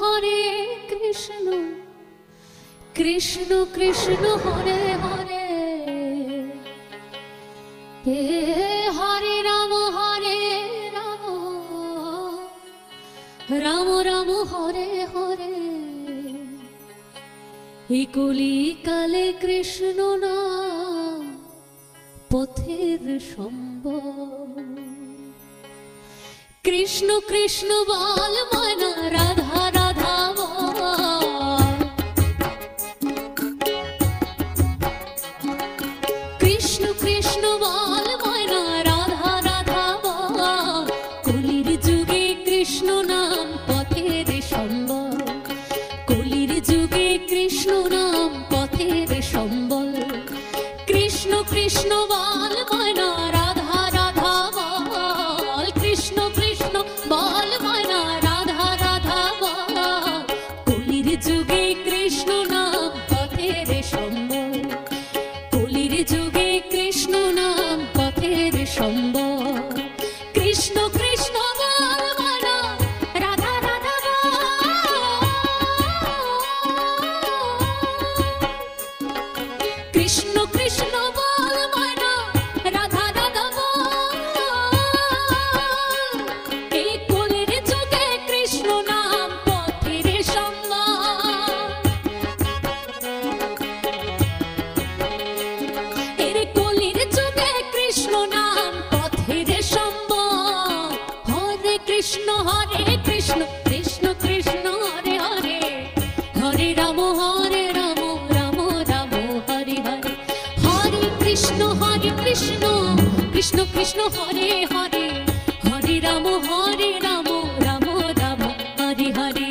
हरे कृष्ण कृष्ण कृष्ण हरे हरे हरे राम राम राम हरे हरे कलि काले कृष्ण नाम पथेर सम्बल कृष्ण कृष्ण बोल मना राधा राधा बोल कृष्ण कृष्ण बोल मना राधा राधा बोल कलिर जुगे कृष्ण नाम पथेर सम्बल कलिर जुगे कृष्ण नाम पथेर सम्बल कृष्ण कृष्ण बोल मना राधा राधा बोल कृष्ण कृष्ण बोल मना राधा राधा बोल कलिर जुगे कृष्ण नाम पथेर सम्बल कलिर जुगे कृष्ण नाम पथेर सम्बल कृष्ण कृष्ण बोल मना राधा राधा कृष्ण कृष्ण बोल मना राधा राधा এই কলির যুগে কৃষ্ণ নাম পথের সম্বল এর কলির যুগে কৃষ্ণ নাম পথের সম্বল হরে কৃষ্ণ কৃষ্ণ কৃষ্ণ হরে হরে হরে রাম রাম রাম হরে হরে হরে কৃষ্ণ কৃষ্ণ কৃষ্ণ হরে হরে হরে রাম রাম রাম হরে হরে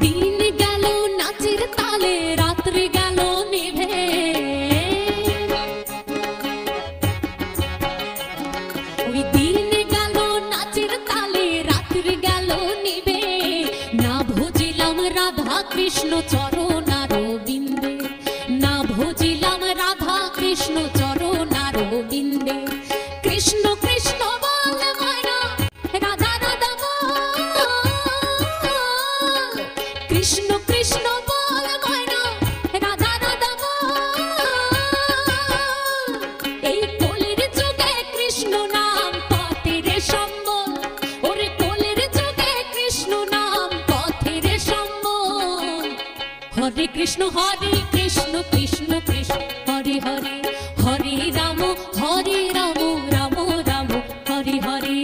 দিন গেল নাচের তালে রাত্রি গেল নিভে ওই দিন গেল নাচের তালে রাত্রি গেল নিভে না ভজিলাম রাধা কৃষ্ণ চরণ আরবিন্দে না ভজিলাম রাধা কৃষ্ণ চরণ আরবিন্দে কৃষ্ণ কৃষ্ণ বল মনা রাধা রাধা বল কৃষ্ণ কৃষ্ণ বল মনা রাধা রাধা বল এই কলির যুগে কৃষ্ণ নাম পথের সম্বল ওরে কলির যুগে কৃষ্ণ নাম পথের সম্বল হরে কৃষ্ণ কৃষ্ণ কৃষ্ণ হরে হরে হরে রাম রাম রাম হরে হরে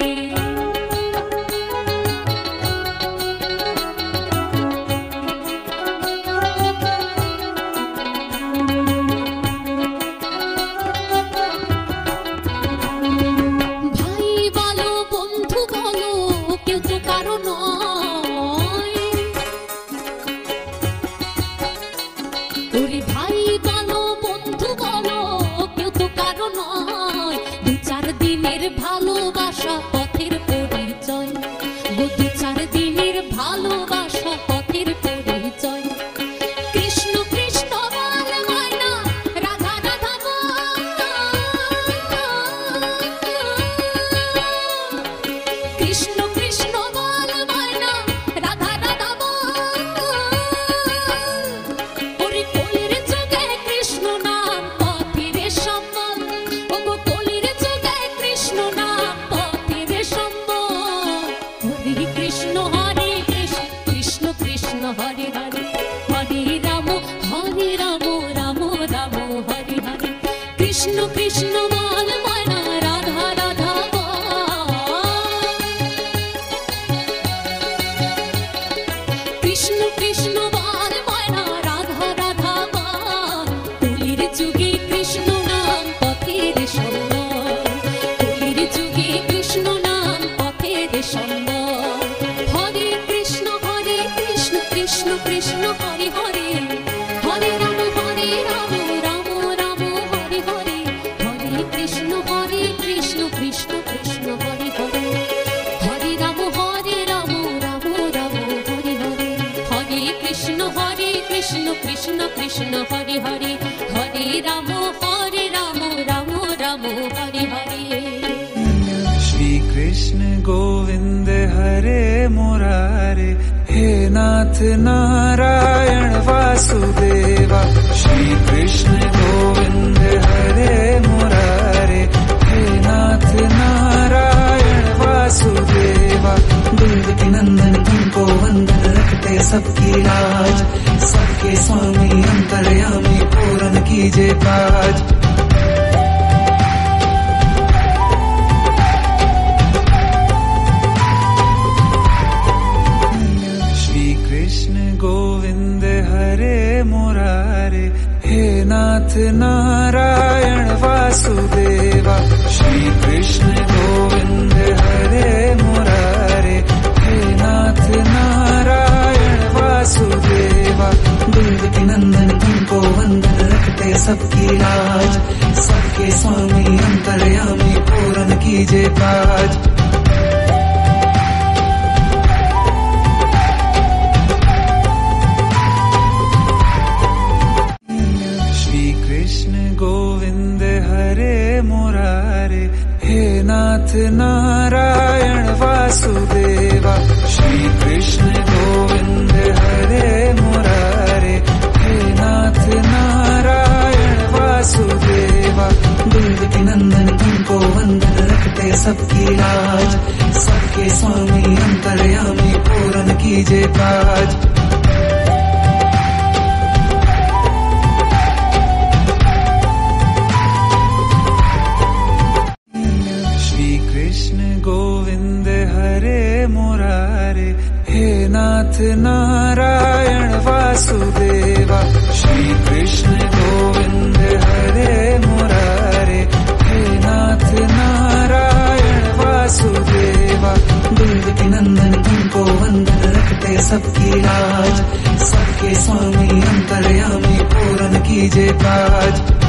ভাই বলো বন্ধু বলো কেউ তো কারো নয় ওরে ভাই বলো বন্ধু বলো কেউ তো কারো নয় দু চার দিনের ভালোবাসা পথের পরিচয় গো দু চার দিনের ভালোবাসা পথের পরিচয় কৃষ্ণ কৃষ্ণ বল মনা রাধা রাধা বল কৃষ্ণ কৃষ্ণ বল মনা রাধা রাধা বল ওরে কলির যুগে কৃষ্ণ নাম পথের সম্বল ওগো কলির যুগে কৃষ্ণ নাম পথের সম্বল হরে কৃষ্ণ কৃষ্ণ কৃষ্ণ হরে হরে হরে রাম রাম রাম হরে হরে কৃষ্ণ কৃষ্ণ বল মনা রাধা রাধা বল কৃষ্ণ কৃষ্ণ বল মনা রাধা রাধা বল কলির যুগে কৃষ্ণ নাম পথের সম্বল কলির যুগে কৃষ্ণ নাম পথের সম্বল হরে কৃষ্ণ কৃষ্ণ কৃষ্ণ হরে হরে হরে রাম রাম রাম হরে হরে হরে কৃষ্ণ কৃষ্ণ কৃষ্ণ হরে হরে হরে রাম রাম রাম হরে হরে कृष्ण कृष्ण हरे हरे हरे राम राम राम हरे हरे श्री कृष्ण गोविंद हरे मुरारे हे नाथ नारायण वासुदेवा श्री कृष्ण गोविंद हरे मुरारे हे नाथ नारायण वासुदेवा देवकी नंदन तुमको वंदन रखते सबकी लाज सबके स्वामी अंतर्यामी पूर्ण कीजे काज गोविंद हरे मुरारे हे नाथ नारायण वासुदेवा श्री कृष्ण गोविंद हरे मुरारे हे नाथ नारायण वासुदेवा देवकी नंदन तुमको वंदन रखते सबकी लाज सबके स्वामी अंतर्यामी पूर्ण कीजे काज गोविंद हरे मुरारे हे नाथ नारायण वासुदेवा श्री कृष्ण गोविंद हरे मुरारे हे नाथ नारायण वासुदेवा देवकी नंदन तुमको वंदन रखते सबकी लाज सबके स्वामी अंतर्यामी पूर्ण कीजे काज गोविंद हरे मुरारे हे नाथ नारायण वासुदेवा श्री कृष्ण गोविंद हरे मुरारे हे नाथ नारायण वासुदेवा देवकी नंदन तुमको वंदन रखते सबकी लाज सबके स्वामी अंतर्यामी पूर्ण कीजे काज